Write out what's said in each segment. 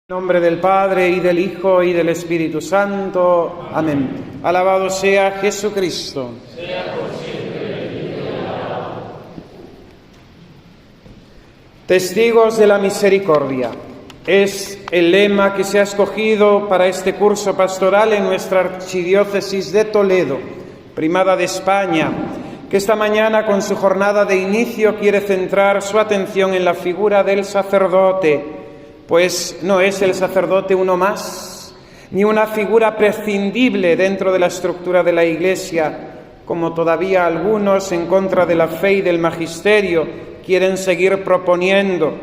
En nombre del Padre, y del Hijo, y del Espíritu Santo. Amén. Alabado sea Jesucristo. Sea por siempre bendito y alabado. Testigos de la misericordia. Es el lema que se ha escogido para este curso pastoral en nuestra archidiócesis de Toledo, Primada de España, que esta mañana con su jornada de inicio quiere centrar su atención en la figura del sacerdote. Pues no es el sacerdote uno más, ni una figura prescindible dentro de la estructura de la Iglesia, como todavía algunos en contra de la fe y del magisterio quieren seguir proponiendo,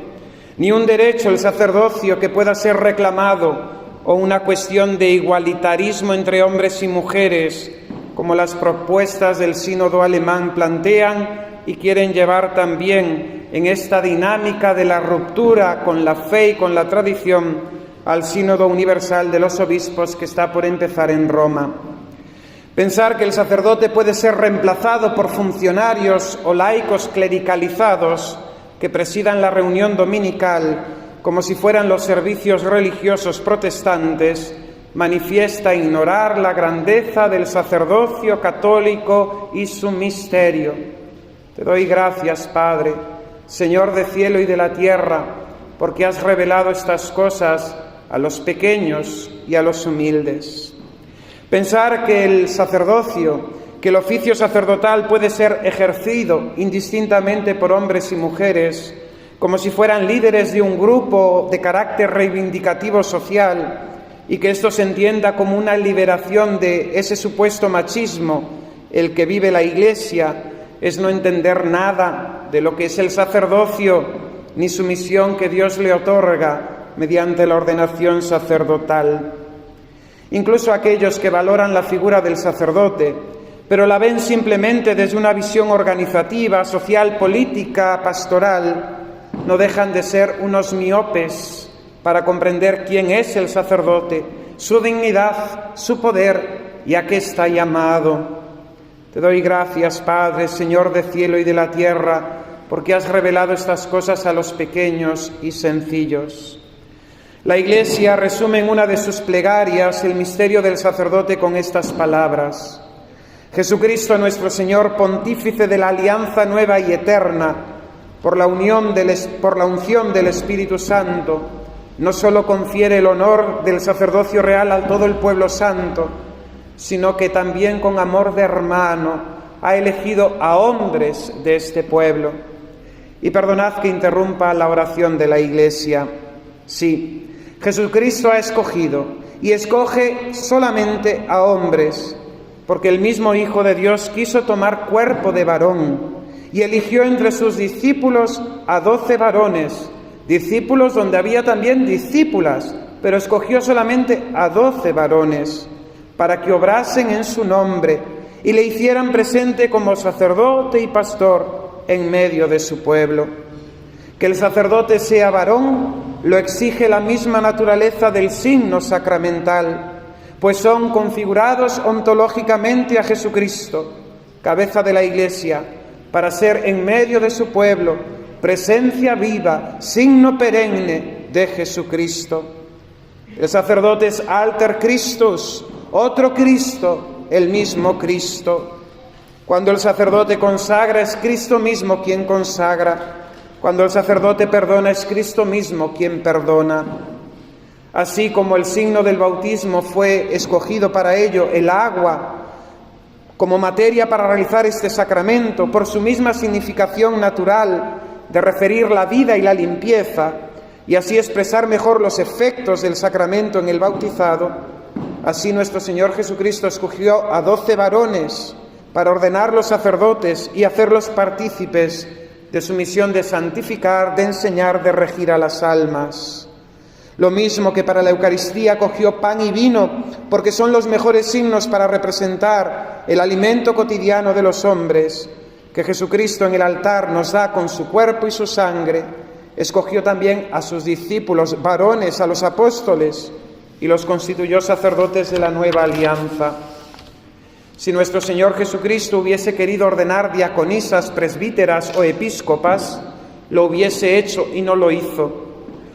ni un derecho el sacerdocio que pueda ser reclamado o una cuestión de igualitarismo entre hombres y mujeres, como las propuestas del sínodo alemán plantean y quieren llevar también en esta dinámica de la ruptura con la fe y con la tradición al Sínodo Universal de los Obispos que está por empezar en Roma. Pensar que el sacerdote puede ser reemplazado por funcionarios o laicos clericalizados que presidan la reunión dominical como si fueran los servicios religiosos protestantes manifiesta ignorar la grandeza del sacerdocio católico y su misterio. Te doy gracias, Padre, Señor del cielo y de la tierra, porque has revelado estas cosas a los pequeños y a los humildes. Pensar que el sacerdocio, que el oficio sacerdotal puede ser ejercido indistintamente por hombres y mujeres, como si fueran líderes de un grupo de carácter reivindicativo social, y que esto se entienda como una liberación de ese supuesto machismo, el que vive la Iglesia, es no entender nada de lo que es el sacerdocio, ni su misión que Dios le otorga mediante la ordenación sacerdotal. Incluso aquellos que valoran la figura del sacerdote, pero la ven simplemente desde una visión organizativa, social, política, pastoral, no dejan de ser unos miopes para comprender quién es el sacerdote, su dignidad, su poder y a qué está llamado. Te doy gracias, Padre, Señor del cielo y de la tierra, porque has revelado estas cosas a los pequeños y sencillos. La Iglesia resume en una de sus plegarias el misterio del sacerdote con estas palabras: Jesucristo nuestro Señor, pontífice de la alianza nueva y eterna, por la unción del Espíritu Santo, no solo confiere el honor del sacerdocio real a todo el pueblo santo, sino que también con amor de hermano ha elegido a hombres de este pueblo. Y perdonad que interrumpa la oración de la Iglesia. Sí, Jesucristo ha escogido y escoge solamente a hombres, porque el mismo Hijo de Dios quiso tomar cuerpo de varón y eligió entre sus discípulos a 12 varones, discípulos donde había también discípulas, pero escogió solamente a 12 varones, para que obrasen en su nombre y le hicieran presente como sacerdote y pastor en medio de su pueblo. Que el sacerdote sea varón lo exige la misma naturaleza del signo sacramental, pues son configurados ontológicamente a Jesucristo, cabeza de la Iglesia, para ser en medio de su pueblo presencia viva, signo perenne de Jesucristo. El sacerdote es alter Christus, otro Cristo, el mismo Cristo. Cuando el sacerdote consagra, es Cristo mismo quien consagra. Cuando el sacerdote perdona, es Cristo mismo quien perdona. Así como el signo del bautismo fue escogido para ello, el agua, como materia para realizar este sacramento, por su misma significación natural de referir la vida y la limpieza, y así expresar mejor los efectos del sacramento en el bautizado, así nuestro Señor Jesucristo escogió a 12 varones para ordenar los sacerdotes y hacerlos partícipes de su misión de santificar, de enseñar, de regir a las almas. Lo mismo que para la Eucaristía cogió pan y vino, porque son los mejores signos para representar el alimento cotidiano de los hombres, que Jesucristo en el altar nos da con su cuerpo y su sangre, escogió también a sus discípulos varones, a los apóstoles, y los constituyó sacerdotes de la nueva alianza. Si nuestro Señor Jesucristo hubiese querido ordenar diaconisas, presbíteras o episcopas, lo hubiese hecho y no lo hizo.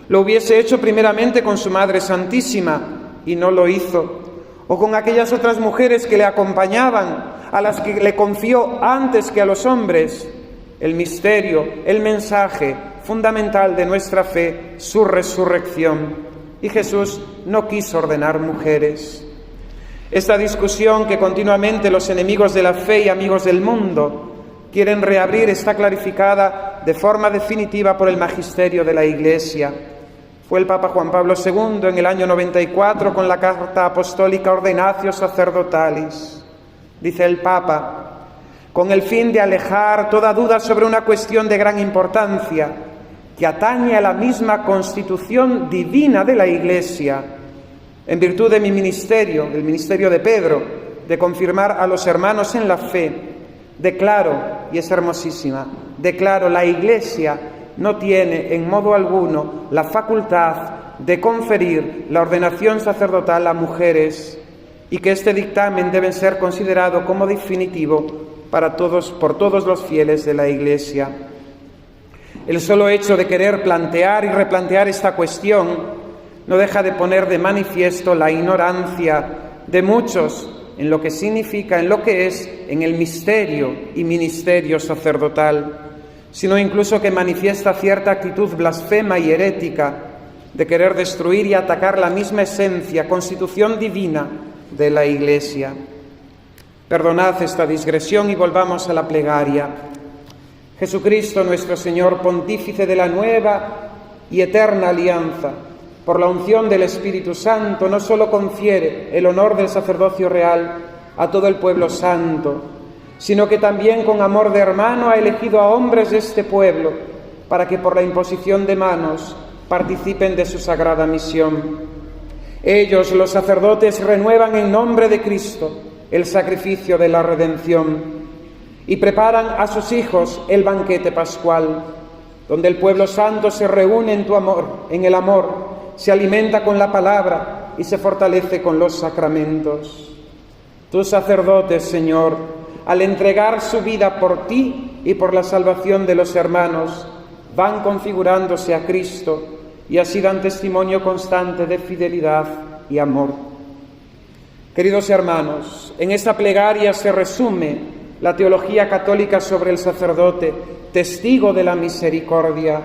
Lo hubiese hecho primeramente con su Madre Santísima y no lo hizo, o con aquellas otras mujeres que le acompañaban, a las que le confió antes que a los hombres el misterio, el mensaje fundamental de nuestra fe, su resurrección. Y Jesús no quiso ordenar mujeres. Esta discusión que continuamente los enemigos de la fe y amigos del mundo quieren reabrir está clarificada de forma definitiva por el magisterio de la Iglesia. Fue el Papa Juan Pablo II en el año 94 con la Carta Apostólica Ordenatio Sacerdotalis. Dice el Papa, con el fin de alejar toda duda sobre una cuestión de gran importancia que atañe a la misma constitución divina de la Iglesia, en virtud de mi ministerio, el ministerio de Pedro, de confirmar a los hermanos en la fe, declaro, y es hermosísima, declaro, la Iglesia no tiene en modo alguno la facultad de conferir la ordenación sacerdotal a mujeres, y que este dictamen debe ser considerado como definitivo por todos los fieles de la Iglesia. El solo hecho de querer plantear y replantear esta cuestión no deja de poner de manifiesto la ignorancia de muchos en lo que significa, en lo que es, en el misterio y ministerio sacerdotal, sino incluso que manifiesta cierta actitud blasfema y herética de querer destruir y atacar la misma esencia, constitución divina de la Iglesia. Perdonad esta digresión y volvamos a la plegaria. Jesucristo, nuestro Señor, pontífice de la nueva y eterna alianza, por la unción del Espíritu Santo, no solo confiere el honor del sacerdocio real a todo el pueblo santo, sino que también con amor de hermano ha elegido a hombres de este pueblo para que por la imposición de manos participen de su sagrada misión. Ellos, los sacerdotes, renuevan en nombre de Cristo el sacrificio de la redención y preparan a sus hijos el banquete pascual, donde el pueblo santo se reúne en tu amor, en el amor, se alimenta con la palabra y se fortalece con los sacramentos. Tus sacerdotes, Señor, al entregar su vida por ti y por la salvación de los hermanos, van configurándose a Cristo y así dan testimonio constante de fidelidad y amor. Queridos hermanos, en esta plegaria se resume la teología católica sobre el sacerdote, testigo de la misericordia,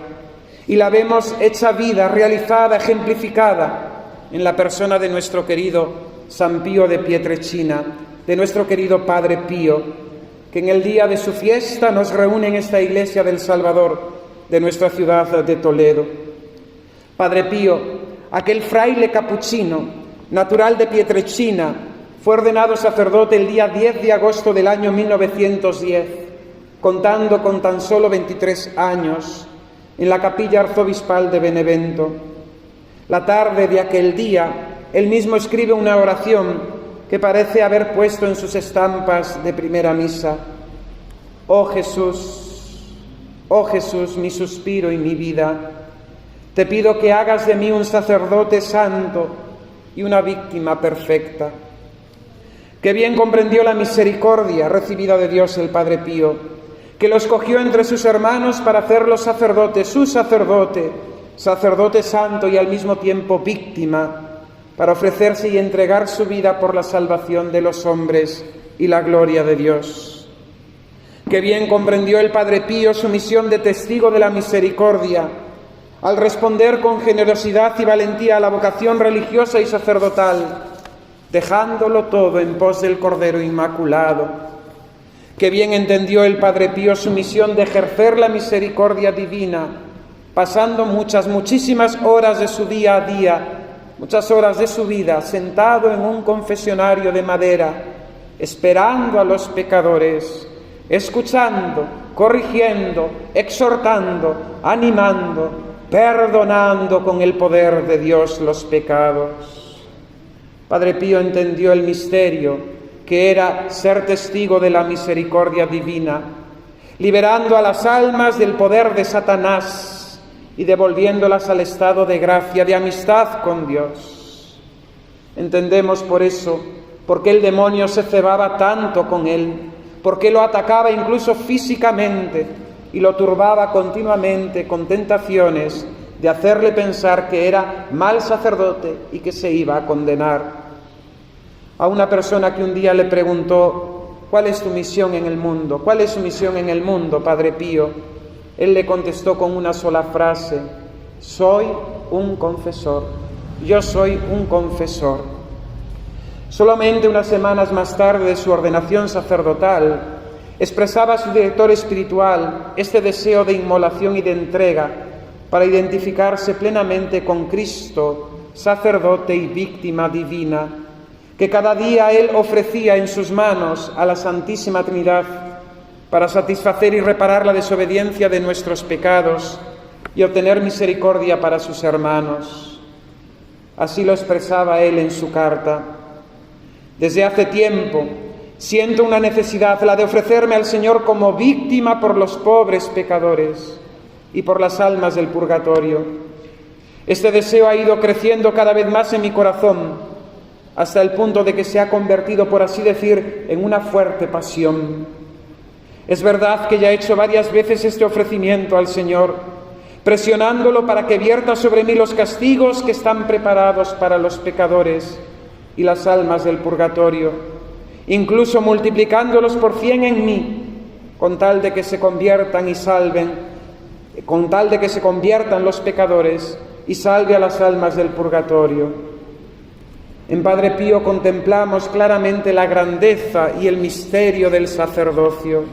y la vemos hecha vida, realizada, ejemplificada en la persona de nuestro querido San Pío de Pietrelcina, de nuestro querido Padre Pío, que en el día de su fiesta nos reúne en esta iglesia del Salvador de nuestra ciudad de Toledo. Padre Pío, aquel fraile capuchino, natural de Pietrelcina, fue ordenado sacerdote el día 10 de agosto del año 1910, contando con tan solo 23 años, en la capilla arzobispal de Benevento. La tarde de aquel día, él mismo escribe una oración que parece haber puesto en sus estampas de primera misa. Oh Jesús, mi suspiro y mi vida, te pido que hagas de mí un sacerdote santo y una víctima perfecta. Que bien comprendió la misericordia recibida de Dios el Padre Pío, que lo escogió entre sus hermanos para hacerlo sacerdote, su sacerdote, sacerdote santo y al mismo tiempo víctima, para ofrecerse y entregar su vida por la salvación de los hombres y la gloria de Dios. Que bien comprendió el Padre Pío su misión de testigo de la misericordia, al responder con generosidad y valentía a la vocación religiosa y sacerdotal, dejándolo todo en pos del Cordero Inmaculado. Que bien entendió el Padre Pío su misión de ejercer la misericordia divina, pasando muchísimas horas de su día a día, muchas horas de su vida, sentado en un confesionario de madera, esperando a los pecadores, escuchando, corrigiendo, exhortando, animando, perdonando con el poder de Dios los pecados. Padre Pío entendió el misterio que era ser testigo de la misericordia divina, liberando a las almas del poder de Satanás y devolviéndolas al estado de gracia, de amistad con Dios. Entendemos por eso por qué el demonio se cebaba tanto con él, por qué lo atacaba incluso físicamente y lo turbaba continuamente con tentaciones de hacerle pensar que era mal sacerdote y que se iba a condenar. A una persona que un día le preguntó: ¿cuál es tu misión en el mundo? ¿Cuál es su misión en el mundo, Padre Pío? Él le contestó con una sola frase: soy un confesor, yo soy un confesor. Solamente unas semanas más tarde de su ordenación sacerdotal, expresaba a su director espiritual este deseo de inmolación y de entrega para identificarse plenamente con Cristo, sacerdote y víctima divina, que cada día él ofrecía en sus manos a la Santísima Trinidad para satisfacer y reparar la desobediencia de nuestros pecados y obtener misericordia para sus hermanos. Así lo expresaba él en su carta: desde hace tiempo siento una necesidad, la de ofrecerme al Señor como víctima por los pobres pecadores y por las almas del purgatorio. Este deseo ha ido creciendo cada vez más en mi corazón, hasta el punto de que se ha convertido, por así decir, en una fuerte pasión. Es verdad que ya he hecho varias veces este ofrecimiento al Señor, presionándolo para que vierta sobre mí los castigos que están preparados para los pecadores y las almas del purgatorio, incluso multiplicándolos por 100 en mí, con tal de que se conviertan y salven, con tal de que se conviertan los pecadores y salve a las almas del purgatorio. En Padre Pío contemplamos claramente la grandeza y el misterio del sacerdocio,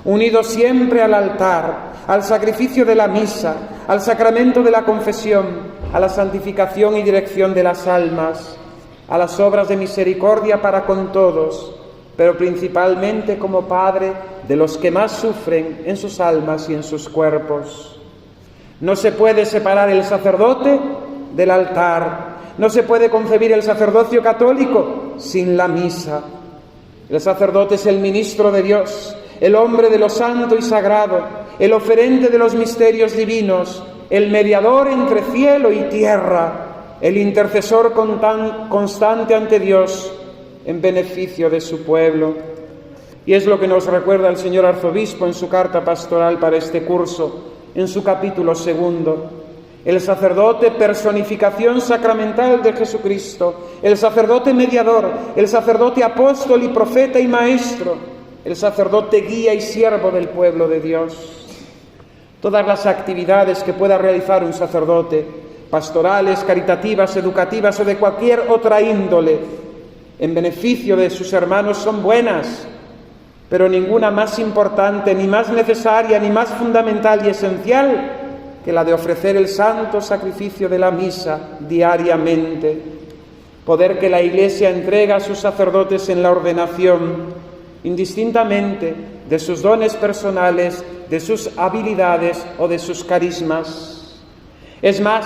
unido siempre al altar, al sacrificio de la misa, al sacramento de la confesión, a la santificación y dirección de las almas, a las obras de misericordia para con todos, pero principalmente como Padre de los que más sufren en sus almas y en sus cuerpos. No se puede separar el sacerdote del altar, no se puede concebir el sacerdocio católico sin la misa. El sacerdote es el ministro de Dios, el hombre de lo santo y sagrado, el oferente de los misterios divinos, el mediador entre cielo y tierra, el intercesor constante ante Dios en beneficio de su pueblo. Y es lo que nos recuerda el señor arzobispo en su carta pastoral para este curso, en su capítulo 2. El sacerdote, personificación sacramental de Jesucristo, el sacerdote mediador, el sacerdote apóstol y profeta y maestro, el sacerdote guía y siervo del pueblo de Dios. Todas las actividades que pueda realizar un sacerdote, pastorales, caritativas, educativas o de cualquier otra índole, en beneficio de sus hermanos son buenas, pero ninguna más importante, ni más necesaria, ni más fundamental y esencial que la de ofrecer el santo sacrificio de la misa diariamente, poder que la Iglesia entrega a sus sacerdotes en la ordenación, indistintamente de sus dones personales, de sus habilidades o de sus carismas. Es más,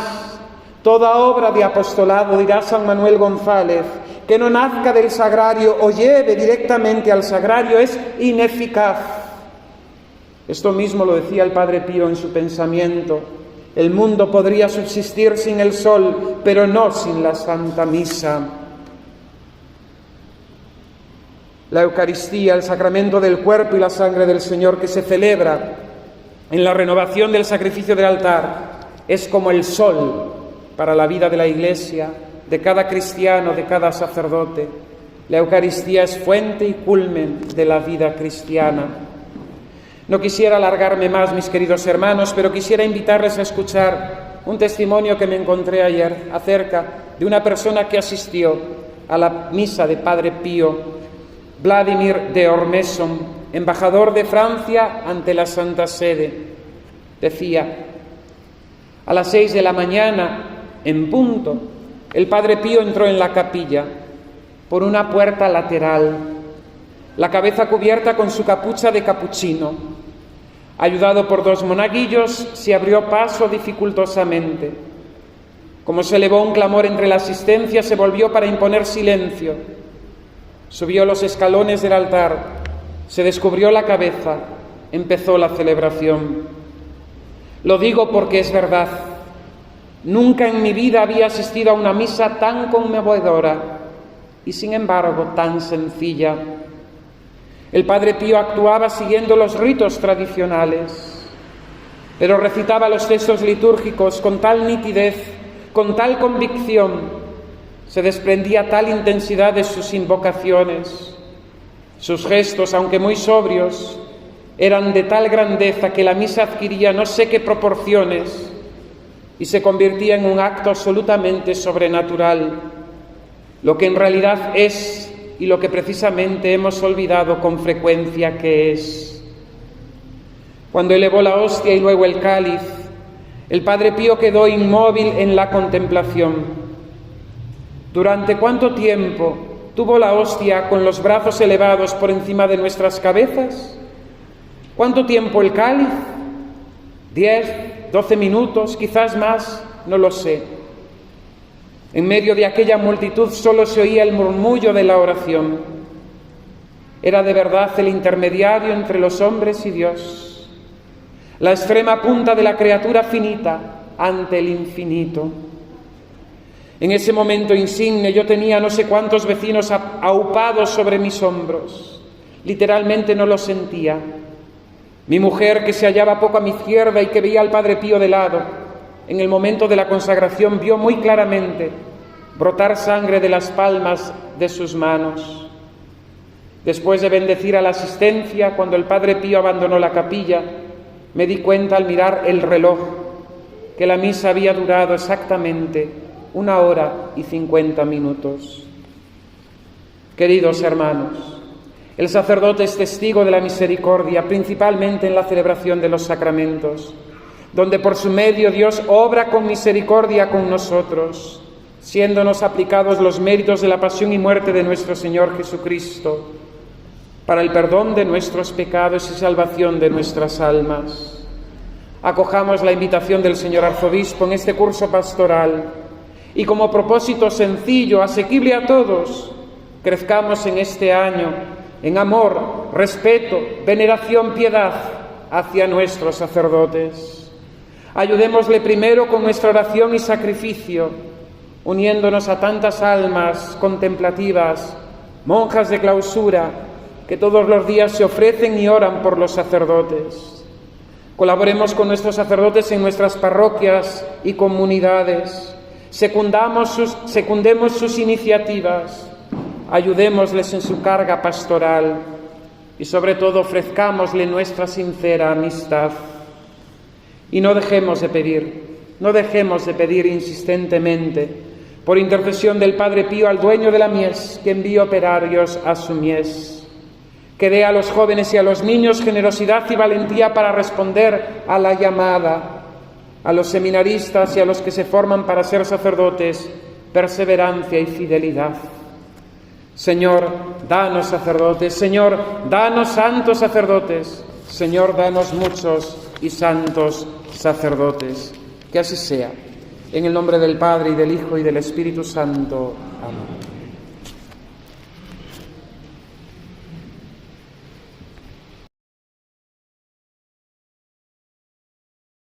toda obra de apostolado, dirá San Manuel González, que no nazca del sagrario o lleve directamente al sagrario es ineficaz. Esto mismo lo decía el Padre Pío en su pensamiento. El mundo podría subsistir sin el sol, pero no sin la Santa Misa. La Eucaristía, el sacramento del cuerpo y la sangre del Señor que se celebra en la renovación del sacrificio del altar, es como el sol para la vida de la Iglesia, de cada cristiano, de cada sacerdote. La Eucaristía es fuente y culmen de la vida cristiana. No quisiera alargarme más, mis queridos hermanos, pero quisiera invitarles a escuchar un testimonio que me encontré ayer acerca de una persona que asistió a la misa de Padre Pío, Vladimir de Ormesson, embajador de Francia ante la Santa Sede. Decía: a las 6 de la mañana, en punto, el Padre Pío entró en la capilla por una puerta lateral, la cabeza cubierta con su capucha de capuchino. Ayudado por 2 monaguillos, se abrió paso dificultosamente. Como se elevó un clamor entre la asistencia, se volvió para imponer silencio. Subió los escalones del altar, se descubrió la cabeza, empezó la celebración. Lo digo porque es verdad. Nunca en mi vida había asistido a una misa tan conmovedora y, sin embargo, tan sencilla. El Padre Pío actuaba siguiendo los ritos tradicionales. pero recitaba los textos litúrgicos con tal nitidez, con tal convicción, se desprendía tal intensidad de sus invocaciones. Sus gestos, aunque muy sobrios, eran de tal grandeza que la misa adquiría no sé qué proporciones y se convertía en un acto absolutamente sobrenatural, lo que en realidad es y lo que precisamente hemos olvidado con frecuencia que es. Cuando elevó la hostia y luego el cáliz, el Padre Pío quedó inmóvil en la contemplación. ¿Durante cuánto tiempo tuvo la hostia con los brazos elevados por encima de nuestras cabezas? ¿Cuánto tiempo el cáliz? 10, 12 minutos, quizás más, no lo sé. En medio de aquella multitud solo se oía el murmullo de la oración. Era de verdad el intermediario entre los hombres y Dios, la extrema punta de la criatura finita ante el infinito. En ese momento insigne yo tenía no sé cuántos vecinos aupados sobre mis hombros. Literalmente no lo sentía. Mi mujer, que se hallaba poco a mi izquierda y que veía al Padre Pío de lado, en el momento de la consagración vio muy claramente brotar sangre de las palmas de sus manos. Después de bendecir a la asistencia, cuando el Padre Pío abandonó la capilla, me di cuenta al mirar el reloj que la misa había durado exactamente 1 hora y 50 minutos. Queridos hermanos, el sacerdote es testigo de la misericordia, principalmente en la celebración de los sacramentos, donde por su medio Dios obra con misericordia con nosotros, siéndonos aplicados los méritos de la pasión y muerte de nuestro Señor Jesucristo, para el perdón de nuestros pecados y salvación de nuestras almas. Acojamos la invitación del señor arzobispo en este curso pastoral y como propósito sencillo, asequible a todos, crezcamos en este año en amor, respeto, veneración, piedad hacia nuestros sacerdotes. Ayudémosle primero con nuestra oración y sacrificio, uniéndonos a tantas almas contemplativas, monjas de clausura, que todos los días se ofrecen y oran por los sacerdotes. Colaboremos con nuestros sacerdotes en nuestras parroquias y comunidades. Secundemos sus iniciativas. Ayudémosles en su carga pastoral y sobre todo ofrezcámosle nuestra sincera amistad. Y no dejemos de pedir insistentemente por intercesión del Padre Pío al dueño de la mies, que envíe operarios a su mies. Que dé a los jóvenes y a los niños generosidad y valentía para responder a la llamada. A los seminaristas y a los que se forman para ser sacerdotes, perseverancia y fidelidad. Señor, danos sacerdotes. Señor, danos santos sacerdotes. Señor, danos muchos y santos sacerdotes. Que así sea. En el nombre del Padre, y del Hijo, y del Espíritu Santo. Amén.